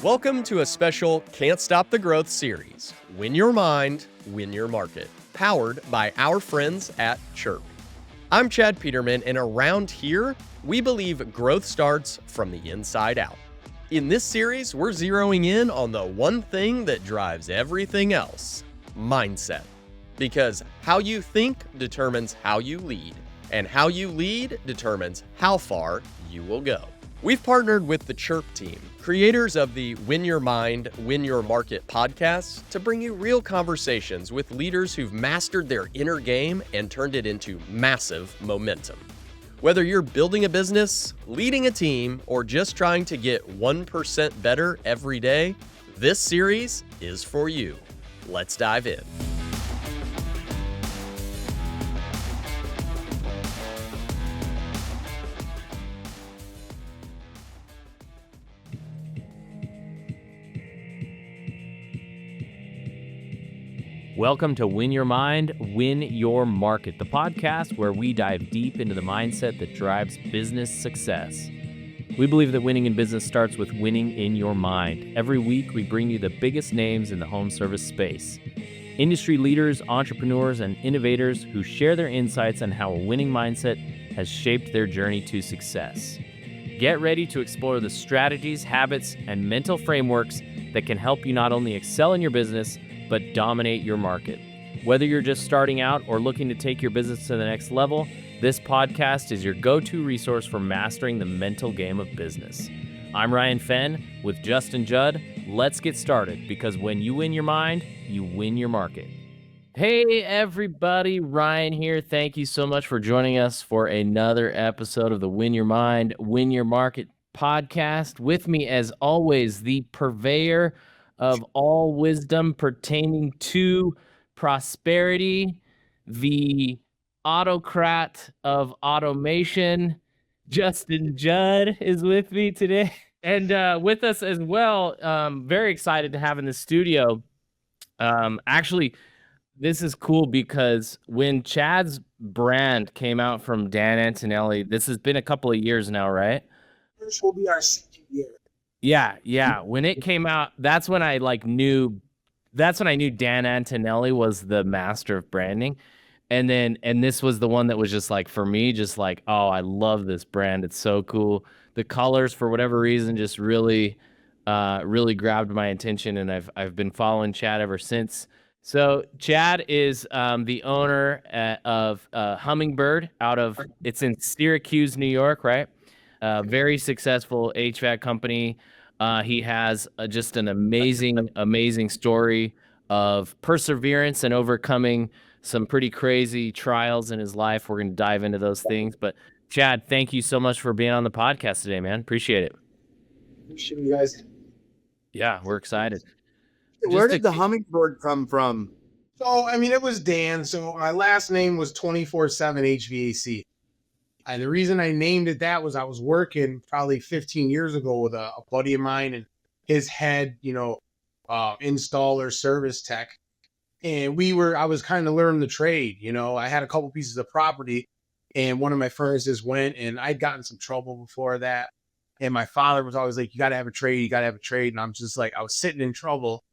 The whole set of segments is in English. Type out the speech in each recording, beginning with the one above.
Welcome to a special Can't Stop the Growth series, Win Your Mind, Win Your Market, powered by our friends at Chirp. I'm Chad Peterman, and around here, we believe growth starts from the inside out. In this series, we're zeroing in on the one thing that drives everything else, mindset. Because how you think determines how you lead, and how you lead determines how far you will go. We've partnered with the Chirp team, creators of the Win Your Mind, Win Your Market podcast, to bring you real conversations with leaders who've mastered their inner game and turned it into massive momentum. Whether you're building a business, leading a team, or just trying to get 1% better every day, this series is for you. Let's dive in. Welcome to Win Your Mind, Win Your Market, the podcast where we dive deep into the mindset that drives business success. We believe that winning in business starts with winning in your mind. Every week, we bring you the biggest names in the home service space. Industry leaders, entrepreneurs, and innovators who share their insights on how a winning mindset has shaped their journey to success. Get ready to explore the strategies, habits, and mental frameworks that can help you not only excel in your business, but dominate your market. Whether you're just starting out or looking to take your business to the next level, this podcast is your go-to resource for mastering the mental game of business. I'm Ryan Fenn with Justin Judd. Let's get started, because when you win your mind, you win your market. Hey everybody, Ryan here. Thank you so much for joining us for another episode of the Win Your Mind, Win Your Market podcast. With me, as always, the purveyor of all wisdom pertaining to prosperity, the autocrat of automation, Justin Judd is with me today. And with us as well, very excited to have in the studio. Actually, this is cool because when Chad's brand came out from Dan Antonelli, this has been a couple of years now, right? This will be our second year. Yeah. When it came out, that's when I knew Dan Antonelli was the master of branding. And this was the one that was just like, for me, just like, oh, I love this brand. It's so cool. The colors, for whatever reason, just really grabbed my attention, and I've been following Chad ever since. So Chad is the owner of Hummingbird it's in Syracuse, New York, right? Very successful HVAC company. He has just an amazing story of perseverance and overcoming some pretty crazy trials in his life. We're going to dive into those things. But Chad, thank you so much for being on the podcast today, man. Appreciate it. Appreciate you guys. Yeah, we're excited. Where did the Hummingbird come from? So, it was Dan. So my last name was 24/7 HVAC. And the reason I named it that was I was working probably 15 years ago with a buddy of mine, and his head, installer service tech. And I was kind of learning the trade. I had a couple pieces of property, and one of my furnaces went, and I'd gotten some trouble before that. And my father was always like, you got to have a trade. And I'm just like, I was sitting in trouble.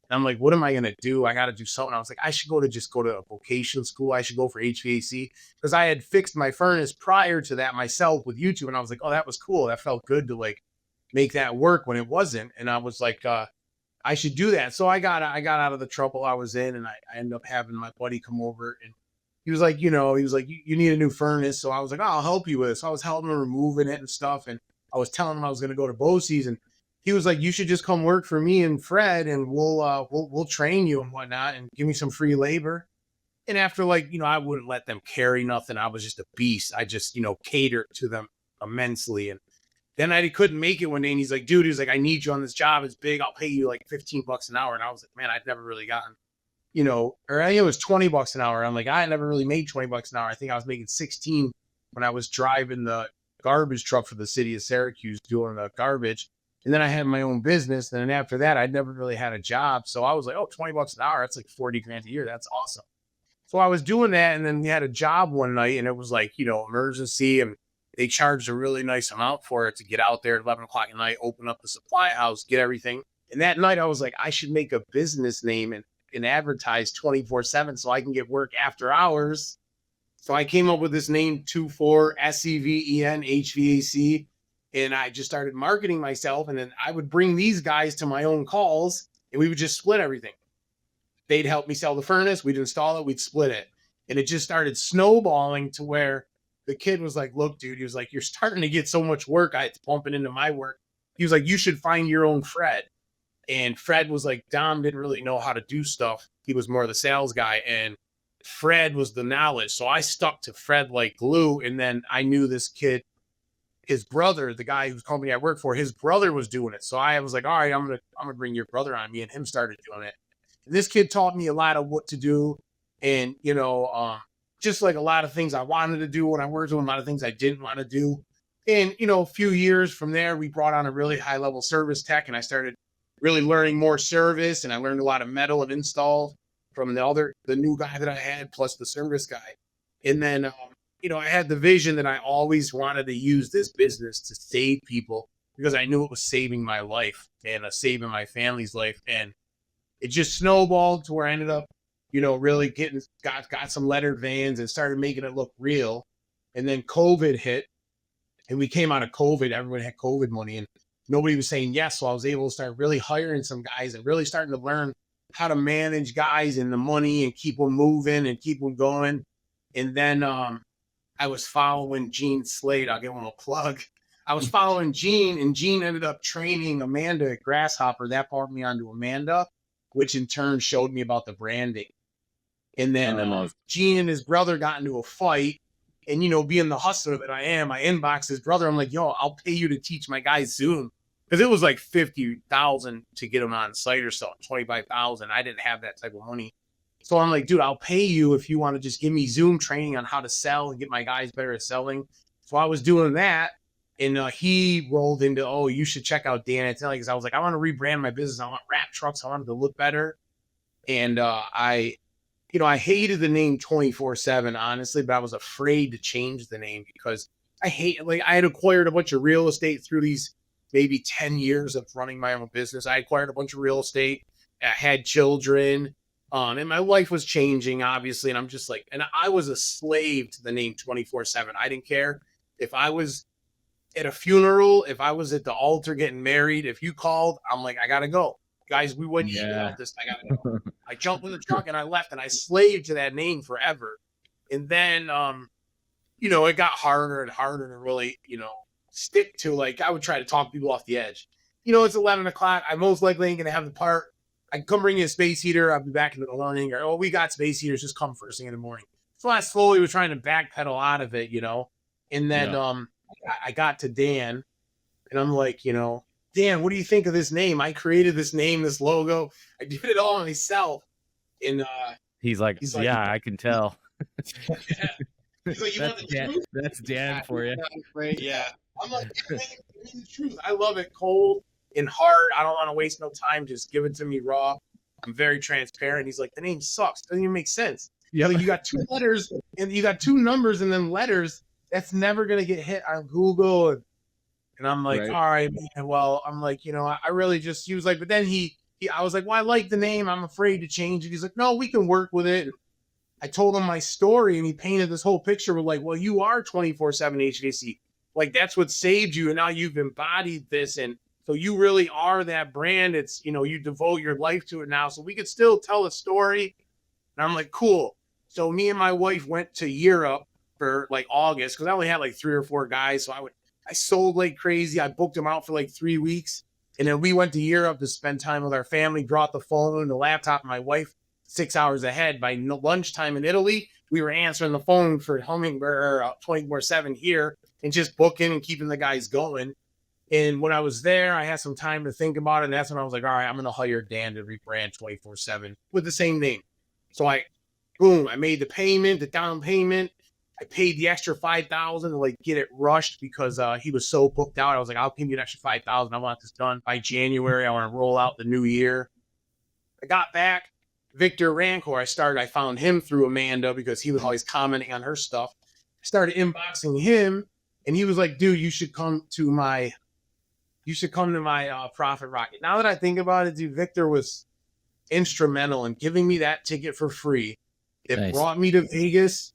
And I'm like, what am I going to do? I got to do something. I was like, I should go to a vocational school. I should go for HVAC, because I had fixed my furnace prior to that myself with YouTube. And I was like, oh, that was cool. That felt good to make that work when it wasn't. And I was like, I should do that. So I got out of the trouble I was in, and I ended up having my buddy come over, and he was like, you need a new furnace. So I was like, oh, I'll help you with it. So I was helping him removing it and stuff. And I was telling him I was going to go to BOCES, and he was like, you should just come work for me and Fred, and we'll train you and whatnot, and give me some free labor. And after I wouldn't let them carry nothing. I was just a beast. I just, catered to them immensely. And then I couldn't make it one day, and he's like, dude, I need you on this job. It's big. I'll pay you like $15 an hour. And I was like, man, I'd never really gotten, or I think it was $20 an hour. I'm like, I never really made $20 an hour. I think I was making 16 when I was driving the garbage truck for the city of Syracuse doing the garbage. And then I had my own business. And then after that, I'd never really had a job. So I was like, oh, $20 an hour. That's like 40 grand a year. That's awesome. So I was doing that. And then we had a job one night, and it was like, emergency. And they charged a really nice amount for it to get out there at 11 o'clock at night, open up the supply house, get everything. And that night I was like, I should make a business name and advertise 24/7 so I can get work after hours. So I came up with this name 24SEVEN HVAC. And I just started marketing myself. And then I would bring these guys to my own calls and we would just split everything. They'd help me sell the furnace. We'd install it. We'd split it. And it just started snowballing to where the kid was like, look, dude, he was like, you're starting to get so much work. I had to pump it into my work. He was like, you should find your own Fred. And Fred was like, Dom didn't really know how to do stuff. He was more the sales guy. And Fred was the knowledge. So I stuck to Fred like glue. And then I knew this kid, his brother, the guy whose company I worked for, his brother was doing it. So I was like, all right, I'm gonna bring your brother on. Me and him started doing it. And this kid taught me a lot of what to do. And, just like a lot of things I wanted to do when I worked on, a lot of things I didn't want to do. And, a few years from there, we brought on a really high level service tech and I started really learning more service. And I learned a lot of metal and install from the new guy that I had, plus the service guy. And then, I had the vision that I always wanted to use this business to save people because I knew it was saving my life and saving my family's life. And it just snowballed to where I ended up, really got some lettered vans and started making it look real. And then COVID hit and we came out of COVID. Everyone had COVID money and nobody was saying yes. So I was able to start really hiring some guys and really starting to learn how to manage guys and the money and keep them moving and keep them going. And then, I was following Gene Slade. I'll give him a plug. I was following Gene, and Gene ended up training Amanda at Grasshopper. That brought me onto Amanda, which in turn showed me about the branding. And then Gene and his brother got into a fight. And, being the hustler that I am, I inboxed his brother. I'm like, yo, I'll pay you to teach my guys Zoom. Because it was like $50,000 to get them on site or something, $25,000. I didn't have that type of money. So I'm like, dude, I'll pay you if you want to just give me Zoom training on how to sell and get my guys better at selling. So I was doing that. And he rolled into, oh, you should check out Dan Antelli. Because I was like, I want to rebrand my business. I want wrap trucks. I want it to look better. And I hated the name 24/7, honestly, but I was afraid to change the name because I had acquired a bunch of real estate through these maybe 10 years of running my own business. I acquired a bunch of real estate. I had children. And my life was changing, obviously. And I'm just like, and I was a slave to the name 24/7. I didn't care if I was at a funeral, if I was at the altar getting married, if you called, I'm like, I got to go. Guys, we wouldn't eat without this. I got to go. I jumped in the truck and I left and I slaved to that name forever. And then, it got harder and harder to really, stick to. Like, I would try to talk people off the edge. It's 11 o'clock. I most likely ain't going to have the part. I can come bring you a space heater. I'll be back into the learning. Or, we got space heaters. Just come first thing in the morning. So I slowly was trying to backpedal out of it, And then I got to Dan, and I'm like, Dan, what do you think of this name? I created this name, this logo. I did it all myself. And he's like, yeah, I can tell. Yeah. He's like, that's Dan for you. Yeah. I'm like, give me the truth. I love it cold and hard. I don't want to waste no time. Just give it to me raw. I'm very transparent. He's like, the name sucks. Doesn't even make sense. Yeah, like, you got 2 letters and you got 2 numbers and then letters. That's never gonna get hit on Google. And I'm like, all right, man. Well, I'm like, I really just. He was like, but then I was like, well, I like the name. I'm afraid to change it. He's like, no, we can work with it. I told him my story, and he painted this whole picture with like, well, you are 24/7 HVAC. Like, that's what saved you, and now you've embodied this, and so you really are that brand. It's, you devote your life to it now, so we could still tell a story. And I'm like, cool. So me and my wife went to Europe for like August because I only had like 3 or 4 guys. So I sold like crazy. I booked them out for like 3 weeks. And then we went to Europe to spend time with our family, brought the phone and the laptop. My wife, 6 hours ahead. By lunchtime in Italy, we were answering the phone for Hummingbird 24/7 here and just booking and keeping the guys going. And when I was there, I had some time to think about it. And that's when I was like, all right, I'm going to hire Dan to rebrand 24/7 with the same name. So I made the payment, the down payment. I paid the extra $5,000 to like get it rushed because he was so booked out. I was like, I'll pay you an extra $5,000. I want this done by January. I want to roll out the new year. I got back. Victor Rancor, I found him through Amanda because he was always commenting on her stuff. I started inboxing him, And he was like, dude, you should come to my Profit Rocket. Now that I think about it, dude, Victor was instrumental in giving me that ticket for free. It brought me to Vegas,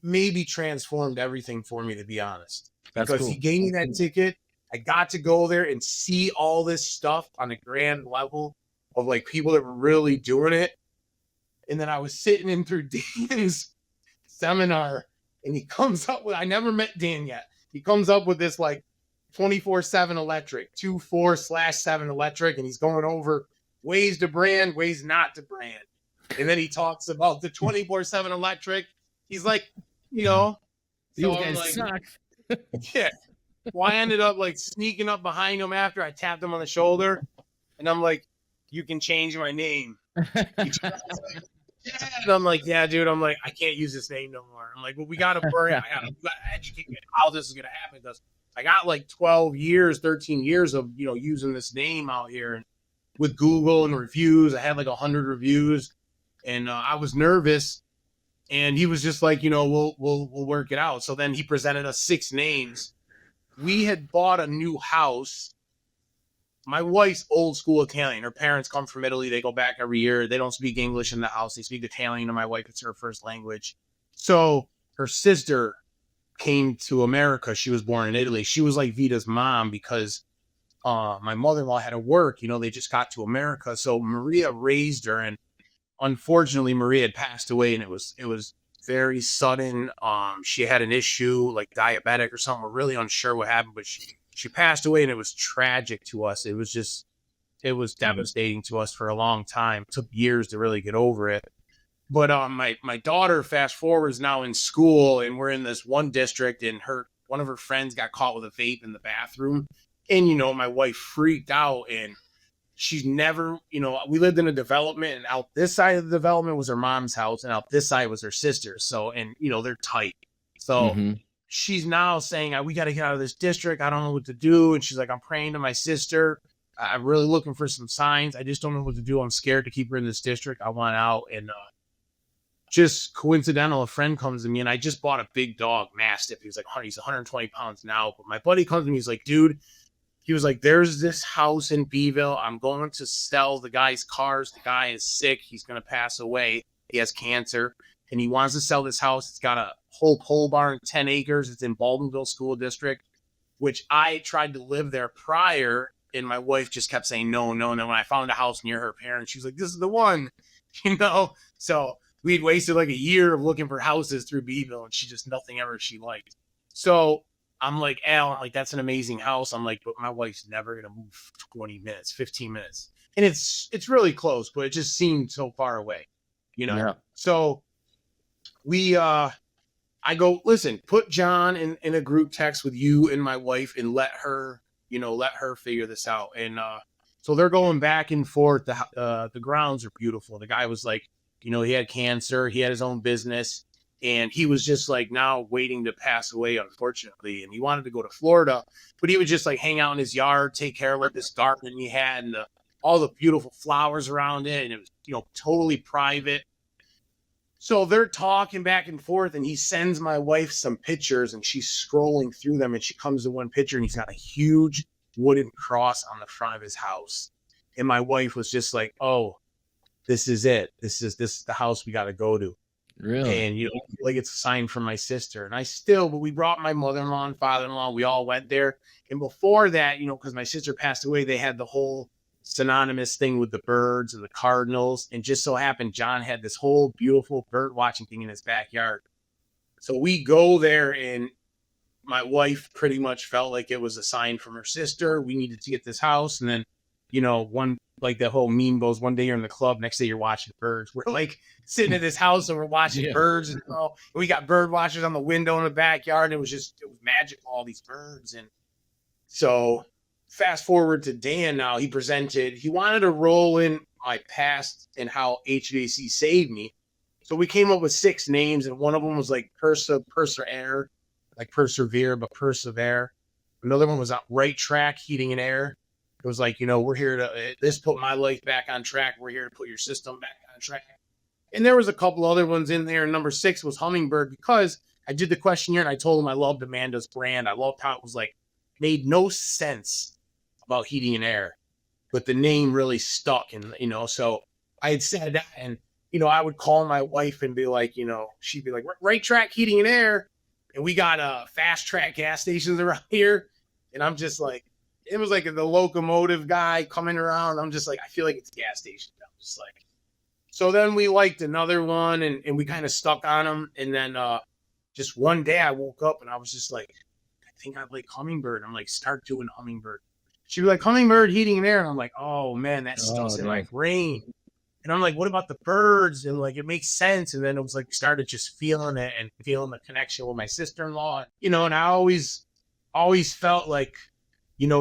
maybe transformed everything for me, to be honest. Because he gave me that ticket. I got to go there and see all this stuff on a grand level of like people that were really doing it. And then I was sitting in through Dan's seminar, and he comes up with, I never met Dan yet. He comes up with this like 24/7 electric, 24/7 electric, and he's going over ways to brand, ways not to brand. And then he talks about the 24/7 electric. He's like, you know, these so guys like, suck. Yeah. Well, I ended up like sneaking up behind him after I tapped him on the shoulder, and I'm like, you can change my name. And I'm like, yeah, dude. I'm like, I can't use this name no more. I'm like, well, we got to burn it. I got to educate me how this is going to happen. Because I got like 12 years, 13 years of, using this name out here. And with Google and reviews, I had like 100 reviews, and I was nervous. And he was just like, we'll work it out. So then he presented us 6 names. We had bought a new house. My wife's old school Italian. Her parents come from Italy. They go back every year. They don't speak English in the house. They speak Italian, and my wife, it's her first language. So her sister came to America. She was born in Italy. She was like Vita's mom because my mother-in-law had to work. They just got to America. So Maria raised her, and unfortunately, Maria had passed away, and it was very sudden. She had an issue like diabetic or something. We're really unsure what happened, but she passed away, and it was tragic to us. It was devastating to us for a long time. It took years to really get over it. But my daughter, fast forward, is now in school, and we're in this one district, and one of her friends got caught with a vape in the bathroom. And, my wife freaked out, and she's never, we lived in a development, and out this side of the development was her mom's house, and out this side was her sister's. So, and, they're tight. So she's now saying, we got to get out of this district. I don't know what to do. And she's like, I'm praying to my sister. I'm really looking for some signs. I just don't know what to do. I'm scared to keep her in this district. I want out. And just coincidental, a friend comes to me, and I just bought a big dog, Mastiff. He's 120 pounds now. But my buddy comes to me. He's like, dude, he was like, there's this house in Beeville. I'm going to sell the guy's cars. The guy is sick. He's going to pass away. He has cancer, and he wants to sell this house. It's got a whole pole barn, 10 acres. It's in Baldwinville School District, which I tried to live there prior, and my wife just kept saying no. And when I found a house near her parents, she was like, this is the one, So we'd wasted like a year of looking for houses through Beeville, and nothing ever she liked. So I'm like, Al, that's an amazing house. I'm like, but my wife's never going to move 20 minutes, 15 minutes. And it's really close, but it just seemed so far away, Yeah. So I go, listen, put John in a group text with you and my wife, and let her figure this out. And so they're going back and forth. The grounds are beautiful. The guy was like, he had cancer. He had his own business. And he was just like now waiting to pass away, unfortunately. And he wanted to go to Florida, but he would just like hang out in his yard, take care of like this garden he had, and all the beautiful flowers around it. And it was, totally private. So they're talking back and forth, and he sends my wife some pictures, and she's scrolling through them, and she comes to one picture, and he's got a huge wooden cross on the front of his house. And my wife was just like, oh, this is it. This is the house we got to go to. Really? And, like it's a sign from my sister. And but we brought my mother-in-law and father-in-law. We all went there. And before that, because my sister passed away, they had the whole synonymous thing with the birds and the cardinals. And just so happened, John had this whole beautiful bird watching thing in his backyard. So we go there, and my wife pretty much felt like it was a sign from her sister. We needed to get this house. And then, one, like the whole meme goes, one day you're in the club, next day you're watching birds. We're like sitting at this house and we're watching birds, and we got bird watchers on the window in the backyard. And it was magical, all these birds. And so fast forward to Dan now, he wanted to roll in my past and how HVAC saved me. So we came up with 6 names, and one of them was like persevere, like persevere, but persevere. Another one was Right Track Heating and Air. It was like, we're here to, this put my life back on track. We're here to put your system back on track. And there was a couple other ones in there. And number 6 was Hummingbird, because I did the questionnaire and I told him I loved Amanda's brand. I loved how it was like made no sense about heating and air, but the name really stuck. And, so I had said that, and, I would call my wife and be like, she'd be like, Right Track Heating and Air. And we got Fast Track gas stations around here. And I'm just like, it was like the locomotive guy coming around. I'm just like, I feel like it's a gas station. I'm just like, so then we liked another one and we kind of stuck on them. And then just one day I woke up and I was just like, I think I like Hummingbird. I'm like, start doing Hummingbird. She'd be like, Hummingbird Heating and Air. And I'm like, oh man, that stuff's in my brain. And I'm like, what about the birds? And like, it makes sense. And then it was like, started just feeling it and feeling the connection with my sister-in-law, and I always felt like,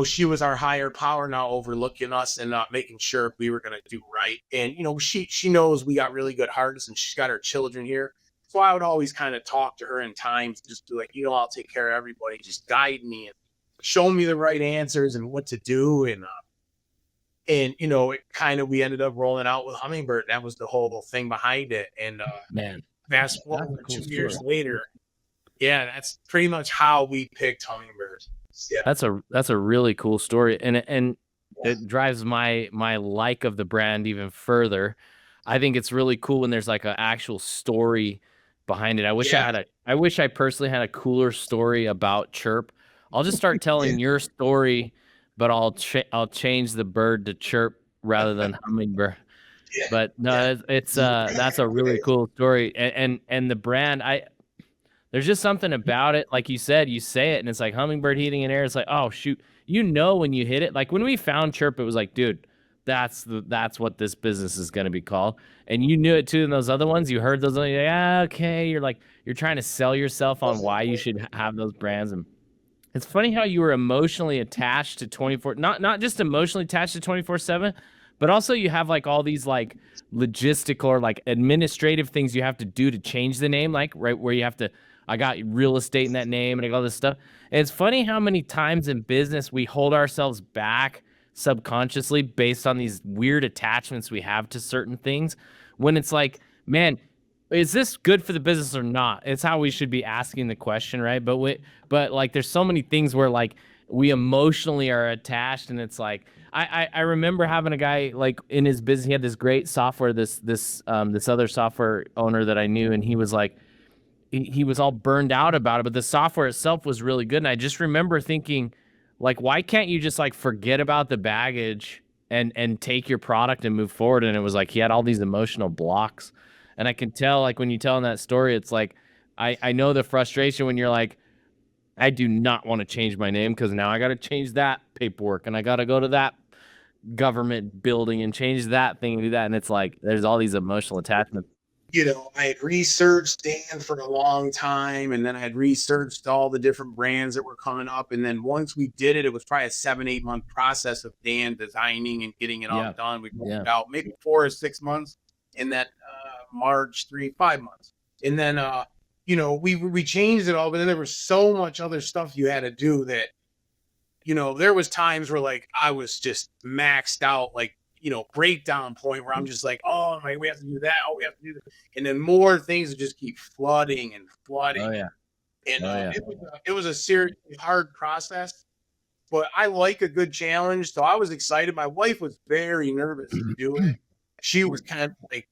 she was our higher power now, overlooking us and not making sure we were going to do right. And, she knows we got really good hearts and she's got her children here. So I would always kind of talk to her in times, just be like, I'll take care of everybody. Just guide me and show me the right answers and what to do. And it kind of, we ended up rolling out with Hummingbird. That was the whole thing behind it. And Man, fast forward 2 years later, yeah, that's pretty much how we picked Hummingbird. Yeah, that's a really cool story, and it drives my like of the brand even further. I think it's really cool when there's like an actual story behind it. I wish I personally had a cooler story about Chirp. I'll just start telling your story, but I'll change the bird to Chirp rather than Hummingbird. But no, it's that's a really cool story, and the brand, there's just something about it. Like you said, you say it and it's like Hummingbird Heating and Air. It's like, oh shoot, when you hit it. Like when we found Chirp, it was like, dude, that's what this business is going to be called. And you knew it too. And those other ones, you heard those, like, yeah, okay. You're trying to sell yourself on why you should have those brands. And it's funny how you were emotionally attached to 24, not just emotionally attached to 24/7, but also you have like all these like logistical or like administrative things you have to do to change the name, like right where you have to, I got real estate in that name and I got all this stuff. And it's funny how many times in business we hold ourselves back subconsciously based on these weird attachments we have to certain things, when it's like, man, is this good for the business or not? It's how we should be asking the question, right? But like there's so many things where like we emotionally are attached, and it's like I remember having a guy like in his business, he had this great software, this other software owner that I knew, and he was like, he was all burned out about it, but the software itself was really good. And I just remember thinking, like, why can't you just like forget about the baggage and take your product and move forward? And it was like he had all these emotional blocks. And I can tell, like, when you tell that story, it's like I know the frustration when you're like, I do not want to change my name because now I got to change that paperwork and I got to go to that government building and change that thing and do that. And it's like there's all these emotional attachments. I had researched Dan for a long time, and then I had researched all the different brands that were coming up. And then once we did it, it was probably a 7-8 month process of Dan designing and getting it all done. We worked out maybe 4 or 6 months, and then March 5 months. And then, we changed it all, but then there was so much other stuff you had to do that, there was times where like I was just maxed out, like, breakdown point where I'm just like, oh, we have to do that. Oh, we have to do that. And then more things would just keep flooding and flooding. Oh, yeah. And it was a seriously hard process, but I like a good challenge. So I was excited. My wife was very nervous to do it. She was kind of like,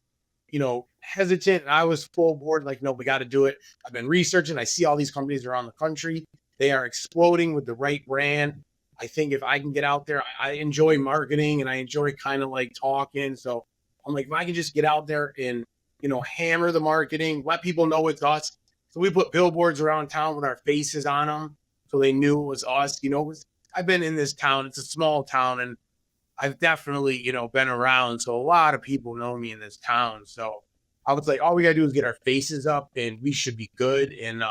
hesitant. And I was full board, like, no, we got to do it. I've been researching. I see all these companies around the country. They are exploding with the right brand. I think if I can get out there, I enjoy marketing and I enjoy kind of like talking. So I'm like, if I can just get out there and, hammer the marketing, let people know it's us. So we put billboards around town with our faces on them, so they knew it was us. I've been in this town. It's a small town, and I've definitely, been around. So a lot of people know me in this town. So I was like, all we got to do is get our faces up and we should be good. And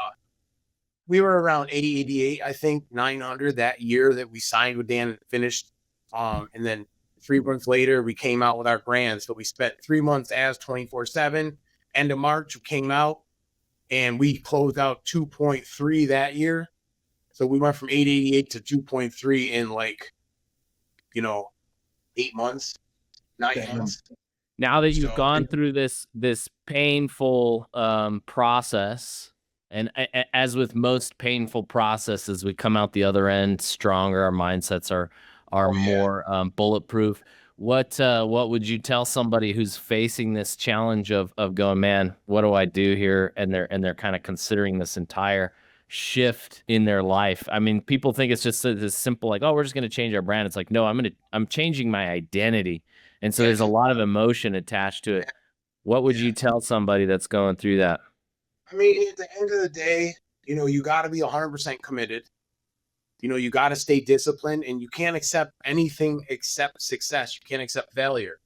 we were around 88, I think, 900 that year that we signed with Dan and finished. And then 3 months later, we came out with our brand. So we spent 3 months as 24/7. End of March, we came out and we closed out 2.3 that year. So we went from 888 to 2.3 in like, 8 months, 9 months. Now that you've gone through this painful process And as with most painful processes, we come out the other end stronger. Our mindsets are more bulletproof. What would you tell somebody who's facing this challenge of going, man, what do I do here? And they're kind of considering this entire shift in their life. I mean, people think it's just this simple, like, oh, we're just going to change our brand. It's like, no, I'm changing my identity. And so there's a lot of emotion attached to it. What would you tell somebody that's going through that? I mean, at the end of the day, you got to be 100% committed. You got to stay disciplined, and you can't accept anything except success. You can't accept failure.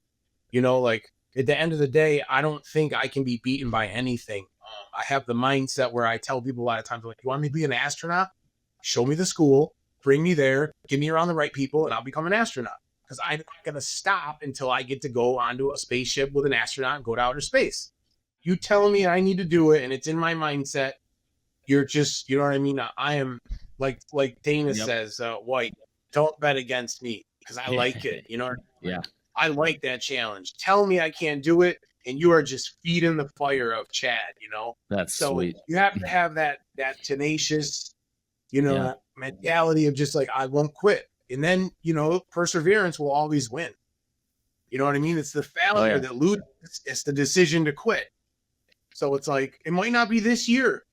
Like at the end of the day, I don't think I can be beaten by anything. I have the mindset where I tell people a lot of times, like, you want me to be an astronaut? Show me the school, bring me there, get me around the right people, and I'll become an astronaut. Because I'm not going to stop until I get to go onto a spaceship with an astronaut and go to outer space. You telling me I need to do it, and it's in my mindset. You're just, you know what I mean? I am like Dana says, White, don't bet against me because I like it. Yeah. I like that challenge. Tell me I can't do it, and you are just feeding the fire of Chad, That's so sweet. You have to have that tenacious, mentality of just like, I won't quit. And then, perseverance will always win. You know what I mean? It's the failure that loses. It's the decision to quit. So it's like, it might not be this year.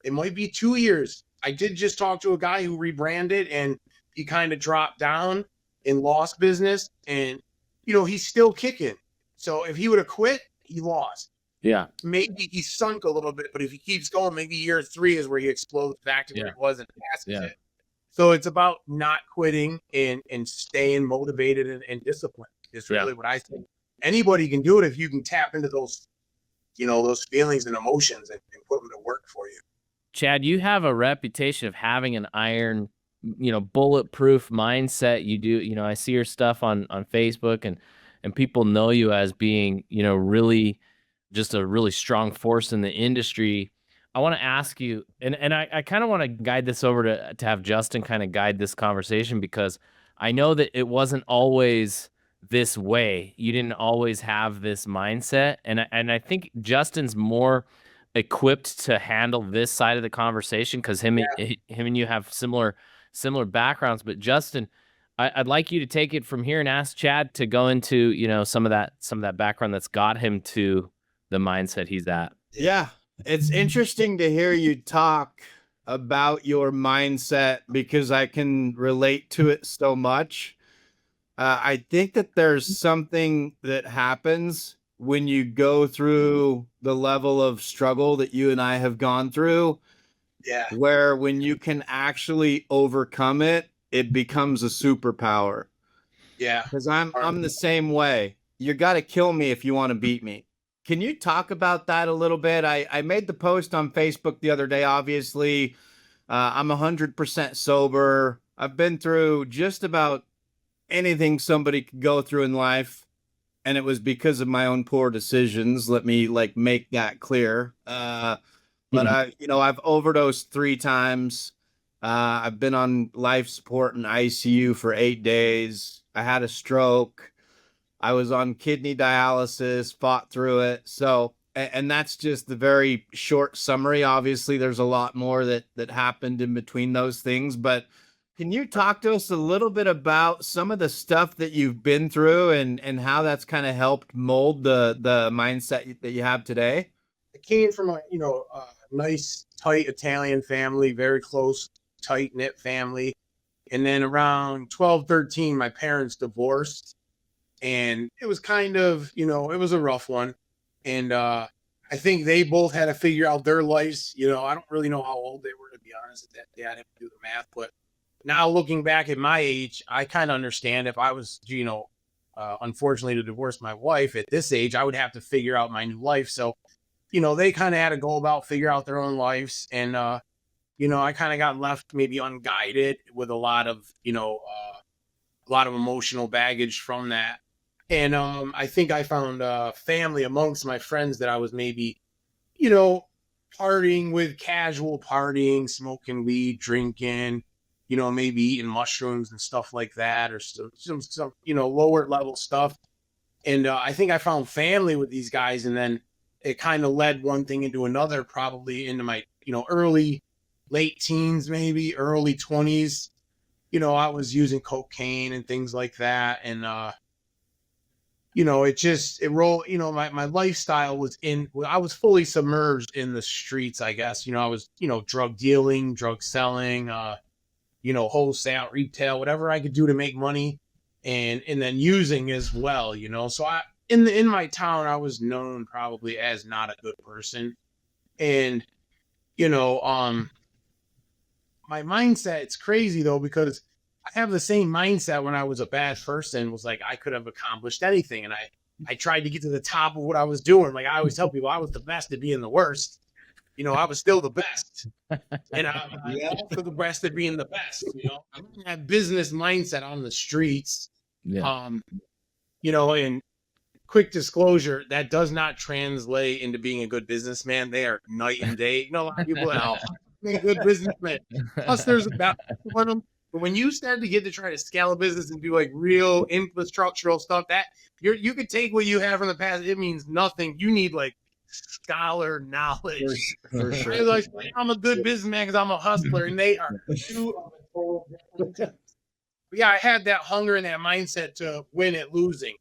It might be 2 years. I did just talk to a guy who rebranded, and he kind of dropped down and lost business, and he's still kicking. So if he would have quit, he lost. Yeah. Maybe he sunk a little bit, but if he keeps going, maybe year 3 is where he explodes back to where he was and passes it. So it's about not quitting and staying motivated and disciplined. Is really what I think. Anybody can do it if you can tap into those, those feelings and emotions and put them to work for you. Chad, you have a reputation of having an iron, bulletproof mindset. You do, I see your stuff on Facebook, and people know you as being, really just a really strong force in the industry. I want to ask you, and I kind of want to guide this over to have Justin kind of guide this conversation, because I know that it wasn't always this way. You didn't always have this mindset. And I think Justin's more equipped to handle this side of the conversation because him and you have similar backgrounds. But Justin, I'd like you to take it from here and ask Chad to go into, some of that background that's got him to the mindset he's at. Yeah. It's interesting to hear you talk about your mindset because I can relate to it so much. I think that there's something that happens when you go through the level of struggle that you and I have gone through, where when you can actually overcome it, it becomes a superpower. Yeah. Because I'm the same way. You got to kill me if you want to beat me. Can you talk about that a little bit? I made the post on Facebook the other day. Obviously, I'm 100% sober. I've been through just about anything somebody could go through in life, and it was because of my own poor decisions. Let me make that clear. But I've overdosed 3 times. I've been on life support in ICU for 8 days. I had a stroke. I was on kidney dialysis, fought through it. So, and that's just the very short summary. Obviously, there's a lot more that happened in between those things, but can you talk to us a little bit about some of the stuff that you've been through and how that's kind of helped mold the mindset that you have today? I came from a nice, tight Italian family, very close, tight-knit family. And then around 12, 13, my parents divorced. And it was kind of, it was a rough one. And I think they both had to figure out their lives. I don't really know how old they were, to be honest. I'd have to do the math. But now looking back at my age, I kind of understand if I was, unfortunately to divorce my wife at this age, I would have to figure out my new life. So, they kind of had to go about figure out their own lives. And, I kind of got left maybe unguided with a lot of emotional baggage from that. And I think I found family amongst my friends that I was maybe, partying with, casual partying, smoking weed, drinking, maybe eating mushrooms and stuff like that, or some lower level stuff. And I think I found family with these guys, and then it kind of led one thing into another, probably into my late teens, maybe early 20s, I was using cocaine and things like that. And, it rolled, my lifestyle I was fully submerged in the streets, I guess. I was, drug dealing, drug selling, wholesale, retail, whatever I could do to make money, and then using as well, So in my town, I was known probably as not a good person. And, my mindset, it's crazy though, because I have the same mindset when I was a bad person, was like, I could have accomplished anything. And I tried to get to the top of what I was doing. Like I always tell people, I was the best at being the worst. I was still the best. And I'm for the best at being the best, I'm in that business mindset on the streets. Yeah. And quick disclosure, that does not translate into being a good businessman. They are night and day. A lot of people are a good businessman. Hustlers about one of them. But when you start to get to try to scale a business and do like real infrastructural stuff, that you could take what you have from the past. It means nothing. You need like scholar knowledge. For sure. Like, I'm a good businessman because I'm a hustler, and they are two of a total different. Yeah, I had that hunger and that mindset to win at losing.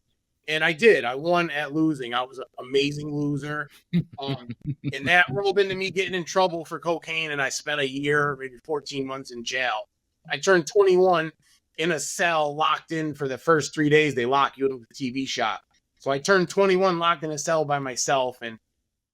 And I did. I won at losing. I was an amazing loser. And that rolled into me getting in trouble for cocaine. And I spent a year, maybe 14 months in jail. I turned 21 in a cell, locked in for the first 3 days. They lock you into the TV shop. So I turned 21 locked in a cell by myself. And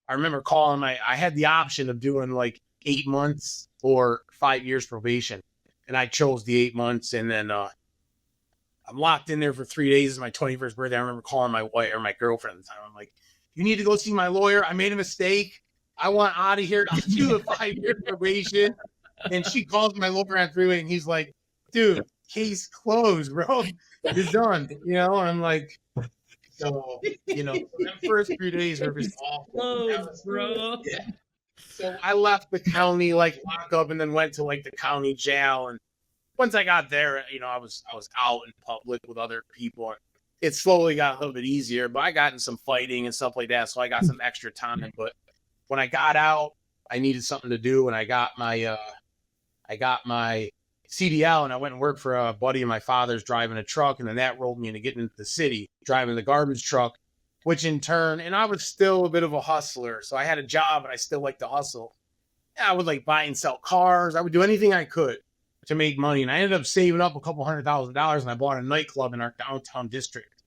I remember calling I had the option of doing like 8 months or 5 years probation. And I chose the 8 months. And then I'm locked in there for 3 days. It's my 21st birthday. I remember calling my wife or my girlfriend at the time. I'm like, you need to go see my lawyer. I made a mistake. I want out of here. I'll do the 5-year probation. And she calls my lawyer on 3-way, and he's like, dude, case closed, bro. You're done. And I'm like, so, the first 3 days were just awful. Closed, bro. Yeah. So I left the county like lockup and then went to like the county jail. And once I got there, I was out in public with other people. It slowly got a little bit easier, but I got in some fighting and stuff like that. So I got some extra time. But when I got out, I needed something to do. And I got my CDL, and I went and worked for a buddy of my father's driving a truck. And then that rolled me into getting into the city, driving the garbage truck, which in turn, and I was still a bit of a hustler. So I had a job, and I still liked to hustle. I would like buy and sell cars. I would do anything I could to make money. And I ended up saving up a couple $100,000, and I bought a nightclub in our downtown district,